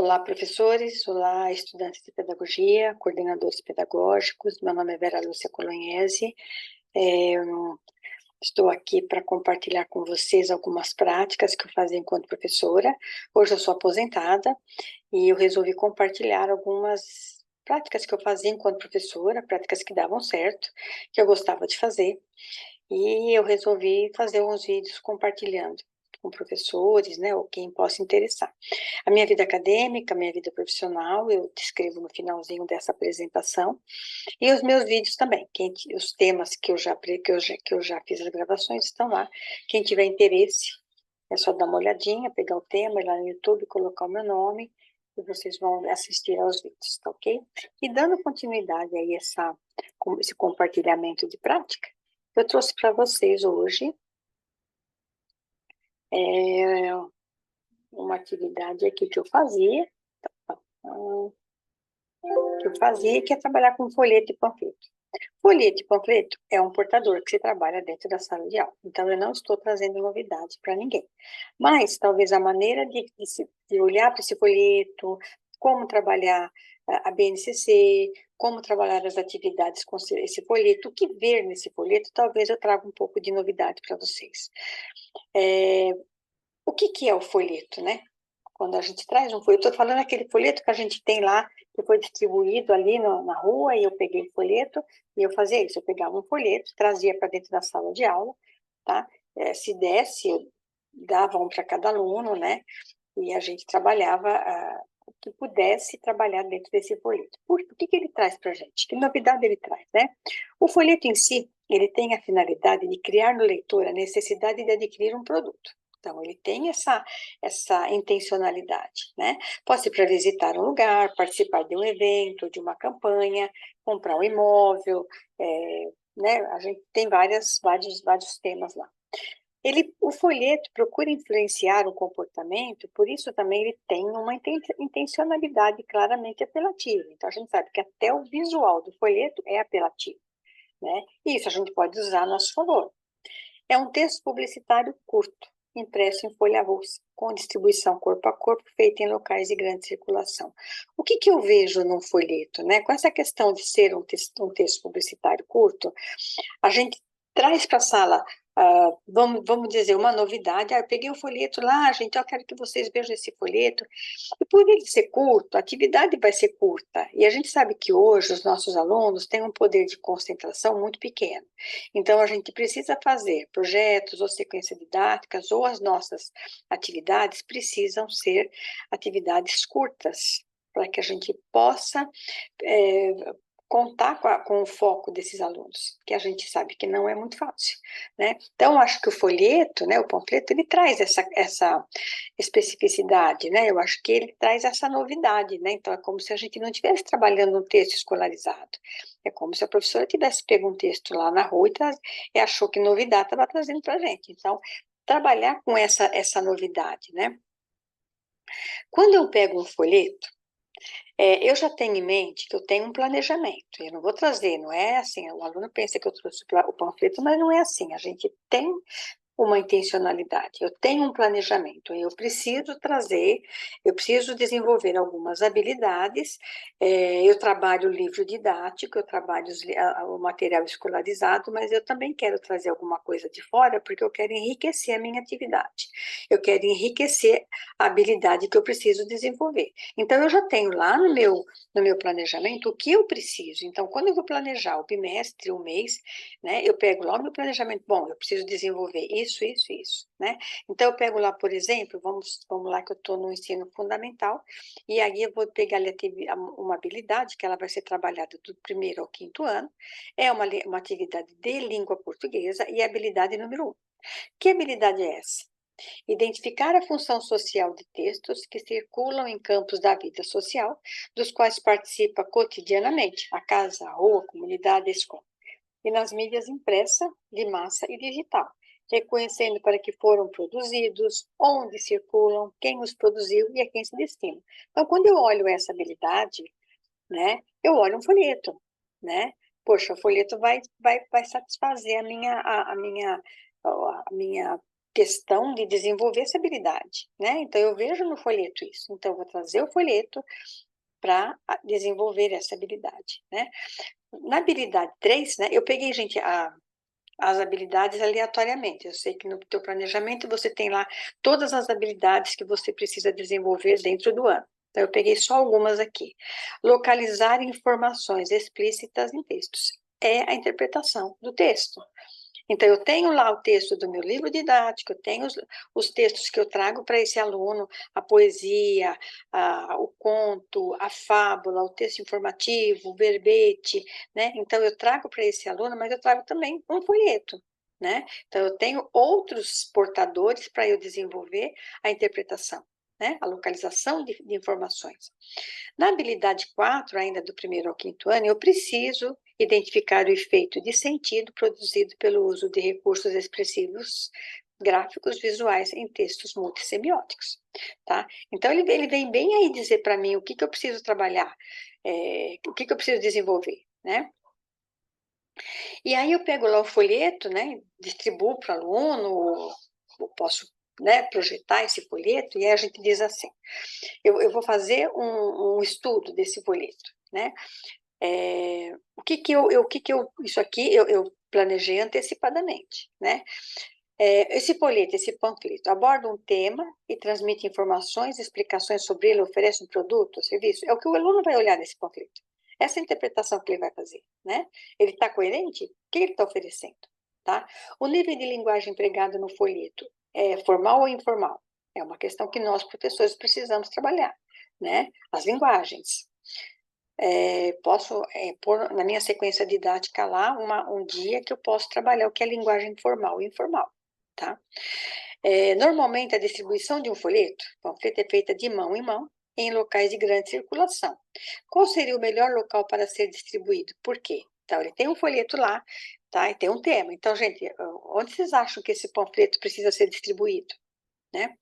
Olá, professores, olá, estudantes de pedagogia, coordenadores pedagógicos. Meu nome é Vera Lúcia Colognese. Estou aqui para compartilhar com vocês algumas práticas que eu fazia enquanto professora. Hoje eu sou aposentada e eu resolvi compartilhar algumas práticas que eu fazia enquanto professora, práticas que davam certo, que eu gostava de fazer. E eu resolvi fazer uns vídeos compartilhando com professores, né, ou quem possa interessar. A minha vida acadêmica, a minha vida profissional, eu descrevo no finalzinho dessa apresentação, e os meus vídeos também, os temas que eu já fiz as gravações estão lá. Quem tiver interesse, é só dar uma olhadinha, pegar o tema, ir lá no YouTube, colocar o meu nome, e vocês vão assistir aos vídeos, tá ok? E dando continuidade aí esse compartilhamento de prática, eu trouxe para vocês hoje uma atividade aqui que eu fazia, que é trabalhar com folheto e panfleto. Folheto e panfleto é um portador que se trabalha dentro da sala de aula, então eu não estou trazendo novidade para ninguém. Mas talvez a maneira de olhar para esse folheto, como trabalhar a BNCC, como trabalhar as atividades com esse folheto, o que ver nesse folheto, talvez eu traga um pouco de novidade para vocês. O que é o folheto, né? Quando a gente traz um folheto, estou falando aquele folheto que a gente tem lá, que foi distribuído ali na rua, e eu peguei o folheto, e eu fazia isso, eu pegava um folheto, trazia para dentro da sala de aula, tá? Se desse, eu dava um para cada aluno, né? E a gente trabalhava o que pudesse trabalhar dentro desse folheto. O que ele traz para a gente? Que novidade ele traz, né? O folheto em si, ele tem a finalidade de criar no leitor a necessidade de adquirir um produto. Então, ele tem essa intencionalidade, né? Pode ser para visitar um lugar, participar de um evento, de uma campanha, comprar um imóvel, né? A gente tem vários temas lá. O folheto procura influenciar o comportamento, por isso também ele tem uma intencionalidade claramente apelativa. Então, a gente sabe que até o visual do folheto é apelativo, né? E isso a gente pode usar a nosso favor. É um texto publicitário curto, impresso em folha avulsa, com distribuição corpo a corpo, feita em locais de grande circulação. O que eu vejo num folheto, né? Com essa questão de ser um texto publicitário curto, a gente traz para a sala, vamos dizer, uma novidade. Eu peguei o folheto lá, gente, eu quero que vocês vejam esse folheto. E por ele ser curto, a atividade vai ser curta. E a gente sabe que hoje os nossos alunos têm um poder de concentração muito pequeno. Então, a gente precisa fazer projetos ou sequências didáticas, ou as nossas atividades precisam ser atividades curtas, para que a gente possa contar com o foco desses alunos, que a gente sabe que não é muito fácil, né? Então, acho que o folheto, né, o panfleto, ele traz essa especificidade, né? Eu acho que ele traz essa novidade, né? Então, é como se a gente não estivesse trabalhando um texto escolarizado. É como se a professora tivesse pego um texto lá na rua e achou que novidade estava trazendo para a gente. Então, trabalhar com essa novidade, né? Quando eu pego um folheto, eu já tenho em mente que eu tenho um planejamento. Eu não vou trazer, não é assim. O aluno pensa que eu trouxe o panfleto, mas não é assim. A gente tem uma intencionalidade, eu tenho um planejamento, eu preciso desenvolver algumas habilidades, eu trabalho o livro didático, eu trabalho o material escolarizado, mas eu também quero trazer alguma coisa de fora, porque eu quero enriquecer a minha atividade, eu quero enriquecer a habilidade que eu preciso desenvolver. Então, eu já tenho lá no meu planejamento o que eu preciso. Então, quando eu vou planejar o bimestre, o mês, né, eu pego lá o meu planejamento, bom, eu preciso desenvolver isso, né? Então, eu pego lá, por exemplo, vamos lá que eu estou no ensino fundamental, e aí eu vou pegar uma habilidade que ela vai ser trabalhada do primeiro ao quinto ano, é uma atividade de língua portuguesa e habilidade número 1. Que habilidade é essa? Identificar a função social de textos que circulam em campos da vida social, dos quais participa cotidianamente a casa, a rua, a comunidade, a escola, e nas mídias impressa, de massa e digital, reconhecendo para que foram produzidos, onde circulam, quem os produziu e a quem se destina. Então, quando eu olho essa habilidade, né, eu olho um folheto, né? Poxa, o folheto vai satisfazer a minha questão de desenvolver essa habilidade, né? Então, eu vejo no folheto isso. Então, eu vou trazer o folheto para desenvolver essa habilidade, né? Na habilidade 3, né? Eu peguei, gente, as habilidades aleatoriamente. Eu sei que no teu planejamento você tem lá todas as habilidades que você precisa desenvolver dentro do ano. Então, eu peguei só algumas aqui. Localizar informações explícitas em textos. É a interpretação do texto. Então, eu tenho lá o texto do meu livro didático, eu tenho os textos que eu trago para esse aluno, a poesia, o conto, a fábula, o texto informativo, o verbete, né? Então, eu trago para esse aluno, mas eu trago também um folheto, né? Então, eu tenho outros portadores para eu desenvolver a interpretação, né? A localização de informações. Na habilidade 4, ainda do primeiro ao quinto ano, eu preciso identificar o efeito de sentido produzido pelo uso de recursos expressivos gráficos visuais em textos multissemióticos, tá? Então, ele vem bem aí dizer para mim o que eu preciso trabalhar, o que eu preciso desenvolver, né? E aí eu pego lá o folheto, né? Distribuo para o aluno, eu posso, né, projetar esse folheto, e aí a gente diz assim, eu vou fazer um estudo desse folheto, né? Isso aqui eu planejei antecipadamente, né? Esse folheto, esse panfleto, aborda um tema e transmite informações, explicações sobre ele, oferece um produto, um serviço. É o que o aluno vai olhar nesse panfleto. Essa é a interpretação que ele vai fazer, né? Ele está coerente? O que ele está oferecendo, tá? O nível de linguagem empregado no folheto é formal ou informal? É uma questão que nós, professores, precisamos trabalhar, né? As linguagens. Posso pôr na minha sequência didática lá um dia que eu posso trabalhar o que é linguagem formal e informal, tá? Normalmente, a distribuição de um folheto é feita de mão em mão, em locais de grande circulação. Qual seria o melhor local para ser distribuído? Por quê? Então, ele tem um folheto lá, tá? E tem um tema. Então, gente, onde vocês acham que esse panfleto precisa ser distribuído, né?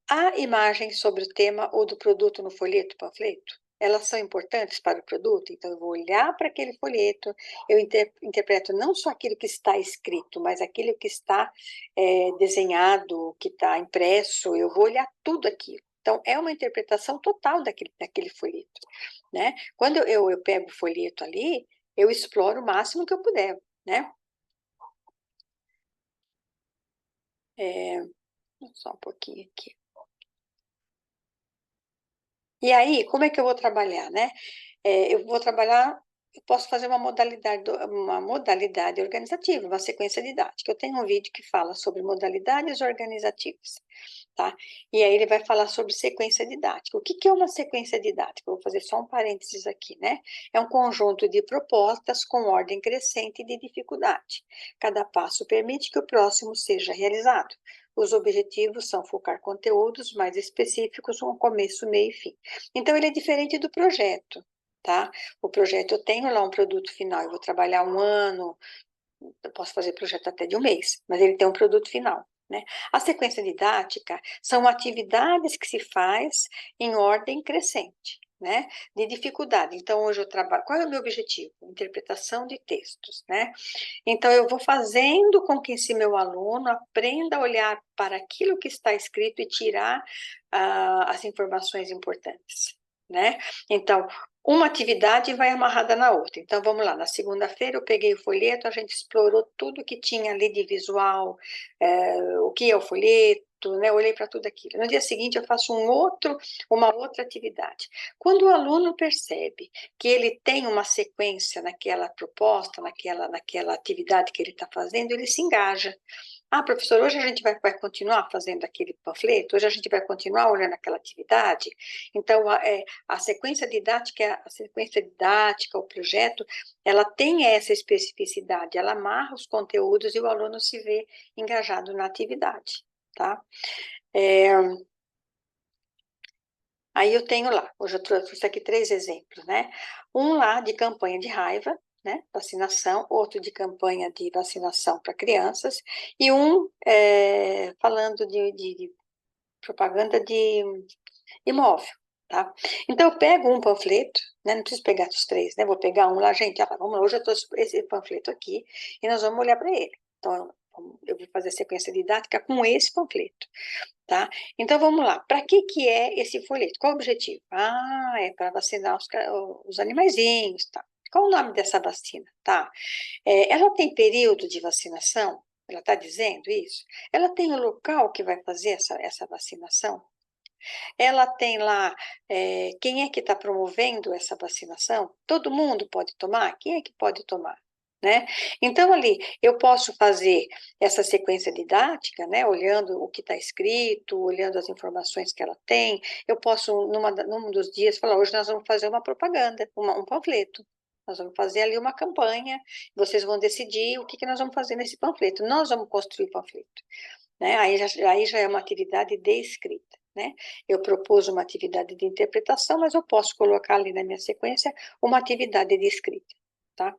Há imagens sobre o tema ou do produto no folheto, panfleto? Elas são importantes para o produto? Então, eu vou olhar para aquele folheto, eu interpreto não só aquilo que está escrito, mas aquilo que está desenhado, que está impresso, eu vou olhar tudo aquilo. Então, é uma interpretação total daquele folheto, né? Quando eu pego o folheto ali, eu exploro o máximo que eu puder, né? Só um pouquinho aqui. E aí, como é que eu vou trabalhar, né? Eu vou trabalhar, eu posso fazer uma modalidade organizativa, uma sequência didática. Eu tenho um vídeo que fala sobre modalidades organizativas, tá? E aí ele vai falar sobre sequência didática. O que é uma sequência didática? Eu vou fazer só um parênteses aqui, né? É um conjunto de propostas com ordem crescente de dificuldade. Cada passo permite que o próximo seja realizado. Os objetivos são focar conteúdos mais específicos com começo, meio e fim. Então, ele é diferente do projeto, tá? O projeto, eu tenho lá um produto final, eu vou trabalhar um ano, eu posso fazer projeto até de um mês, mas ele tem um produto final, né? A sequência didática são atividades que se faz em ordem crescente, né? De dificuldade. Então, hoje eu trabalho. Qual é o meu objetivo? Interpretação de textos, né? Então, eu vou fazendo com que esse meu aluno aprenda a olhar para aquilo que está escrito e tirar as informações importantes, né? Então, uma atividade vai amarrada na outra. Então, vamos lá. Na segunda-feira, eu peguei o folheto, a gente explorou tudo que tinha ali de visual, o que é o folheto, né? Eu olhei para tudo aquilo. No dia seguinte, eu faço uma outra atividade. Quando o aluno percebe que ele tem uma sequência naquela proposta, naquela atividade que ele está fazendo, ele se engaja. Ah, professor, hoje a gente vai continuar fazendo aquele panfleto, hoje a gente vai continuar olhando aquela atividade. Então, a sequência didática, o projeto, ela tem essa especificidade, ela amarra os conteúdos e o aluno se vê engajado na atividade, tá? Aí eu tenho lá, hoje eu trouxe aqui 3 exemplos, né? Um lá de campanha de raiva, né? Vacinação, outro de campanha de vacinação para crianças, e um falando de propaganda de imóvel, tá? Então eu pego um panfleto, né? Não preciso pegar os 3, né? Vou pegar um lá, gente, vamos lá, hoje eu trouxe esse panfleto aqui, e nós vamos olhar para ele. Então, eu vou fazer a sequência didática com esse panfleto, tá? Então, vamos lá. Para que é esse folheto? Qual o objetivo? Ah, é para vacinar os animaizinhos, tá? Qual o nome dessa vacina? Tá? Ela tem período de vacinação? Ela está dizendo isso? Ela tem o local que vai fazer essa vacinação? Ela tem lá, quem é que está promovendo essa vacinação? Todo mundo pode tomar? Quem é que pode tomar? Né? Então, ali, eu posso fazer essa sequência didática, né, olhando o que está escrito, olhando as informações que ela tem. Eu posso, num dos dias, falar: hoje nós vamos fazer uma propaganda, um panfleto. Nós vamos fazer ali uma campanha, vocês vão decidir o que nós vamos fazer nesse panfleto. Nós vamos construir o panfleto. Né? Aí já é uma atividade de escrita. Né? Eu propus uma atividade de interpretação, mas eu posso colocar ali na minha sequência uma atividade de escrita. Tá?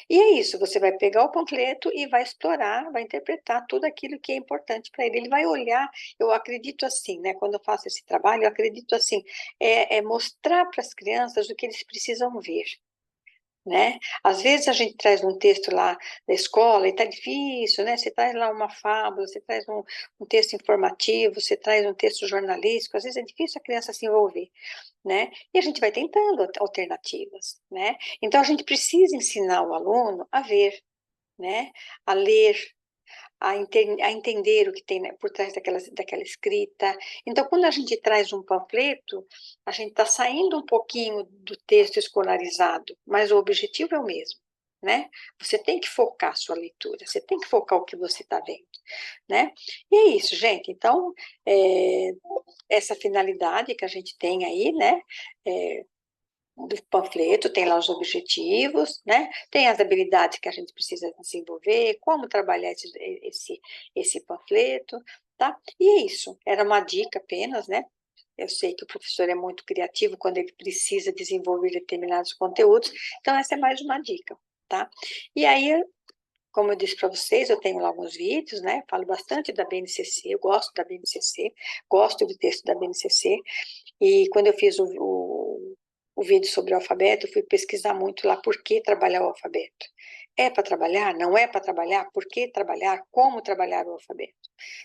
E é isso, você vai pegar o panfleto e vai explorar, vai interpretar tudo aquilo que é importante para ele. Ele vai olhar, eu acredito assim, né? Quando eu faço esse trabalho, eu acredito assim, mostrar para as crianças o que eles precisam ver. Né? Às vezes a gente traz um texto lá da escola e tá difícil, né? Você traz lá uma fábula, você traz um texto informativo, você traz um texto jornalístico, às vezes é difícil a criança se envolver, né? E a gente vai tentando alternativas, né? Então a gente precisa ensinar o aluno a ver, né? A ler, a entender o que tem, né, por trás daquela escrita. Então, quando a gente traz um panfleto, a gente está saindo um pouquinho do texto escolarizado, mas o objetivo é o mesmo, né? Você tem que focar a sua leitura, você tem que focar o que você está vendo, né? E é isso, gente. Então, é, essa finalidade que a gente tem aí, né? É, do panfleto, tem lá os objetivos, né? Tem as habilidades que a gente precisa desenvolver, como trabalhar esse panfleto, tá? E é isso, era uma dica apenas, né? Eu sei que o professor é muito criativo quando ele precisa desenvolver determinados conteúdos, então essa é mais uma dica, tá? E aí, como eu disse para vocês, eu tenho lá alguns vídeos, né? Falo bastante da BNCC, eu gosto da BNCC, gosto do texto da BNCC, e quando eu fiz o vídeo sobre o alfabeto, eu fui pesquisar muito lá por que trabalhar o alfabeto. É para trabalhar? Não é para trabalhar? Por que trabalhar? Como trabalhar o alfabeto?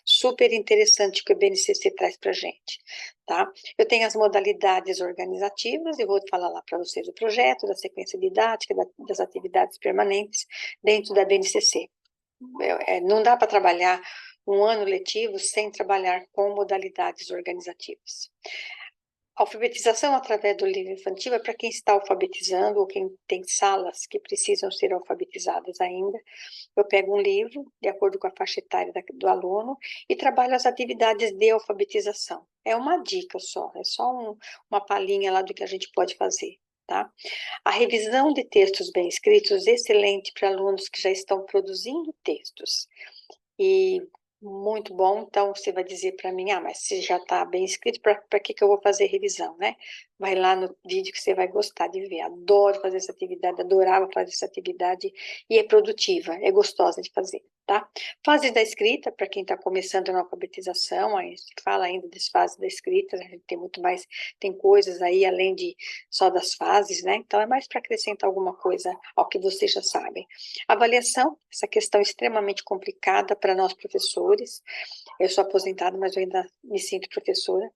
Super interessante o que o BNCC traz para a gente, tá? Eu tenho as modalidades organizativas, eu vou falar lá para vocês do projeto, da sequência didática, das atividades permanentes dentro da BNCC. Não dá para trabalhar um ano letivo sem trabalhar com modalidades organizativas. Alfabetização através do livro infantil é para quem está alfabetizando ou quem tem salas que precisam ser alfabetizadas ainda. Eu pego um livro, de acordo com a faixa etária do aluno, e trabalho as atividades de alfabetização. É uma dica só, é só uma palhinha lá do que a gente pode fazer. Tá? A revisão de textos bem escritos, excelente para alunos que já estão produzindo textos. E muito bom, então você vai dizer para mim, mas se já está bem escrito, para que eu vou fazer revisão, né? Vai lá no vídeo que você vai gostar de ver. Adoro fazer essa atividade, adorava fazer essa atividade e é produtiva, é gostosa de fazer, tá? Fase da escrita, para quem está começando na alfabetização, a gente fala ainda das fases da escrita, a gente tem muito mais, tem coisas aí além de só das fases, né? Então é mais para acrescentar alguma coisa ao que vocês já sabem. Avaliação, essa questão extremamente complicada para nós professores. Eu sou aposentada, mas eu ainda me sinto professora.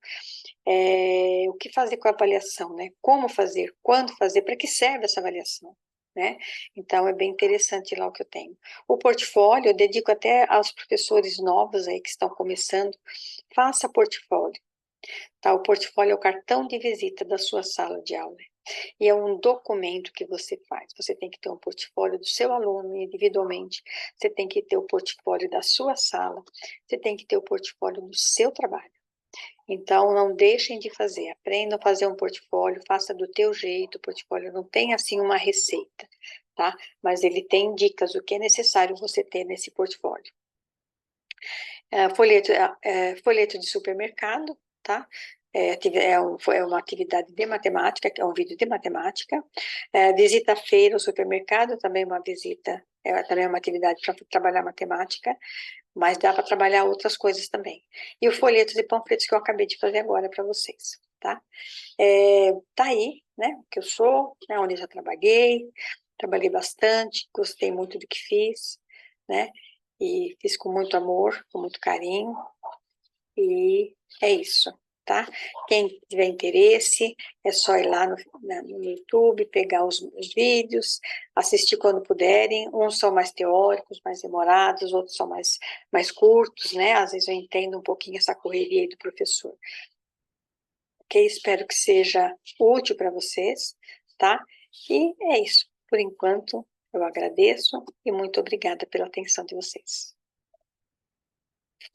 O que fazer com a avaliação, né? Como fazer, quando fazer, para que serve essa avaliação? Né? Então, é bem interessante lá o que eu tenho. O portfólio, eu dedico até aos professores novos aí que estão começando. Faça portfólio. Tá? O portfólio é o cartão de visita da sua sala de aula. E é um documento que você faz. Você tem que ter um portfólio do seu aluno individualmente, você tem que ter o portfólio da sua sala, você tem que ter o portfólio do seu trabalho. Então, não deixem de fazer, aprendam a fazer um portfólio, faça do teu jeito, o portfólio não tem assim uma receita, tá? Mas ele tem dicas, o que é necessário você ter nesse portfólio. Folheto de supermercado, tá? É uma atividade de matemática, que é um vídeo de matemática. Visita à feira ou supermercado, também uma visita, também é uma atividade para trabalhar matemática, mas dá para trabalhar outras coisas também. E o folheto de panfletos que eu acabei de fazer agora para vocês, tá? Tá aí, né, o que eu sou, né, onde eu já trabalhei bastante, gostei muito do que fiz, né? e fiz com muito amor, com muito carinho, e é isso, tá? Quem tiver interesse, é só ir lá no YouTube, pegar os vídeos, assistir quando puderem. Uns são mais teóricos, mais demorados, outros são mais curtos, né? Às vezes eu entendo um pouquinho essa correria aí do professor. Ok? Espero que seja útil para vocês, tá? E é isso. Por enquanto, eu agradeço e muito obrigada pela atenção de vocês.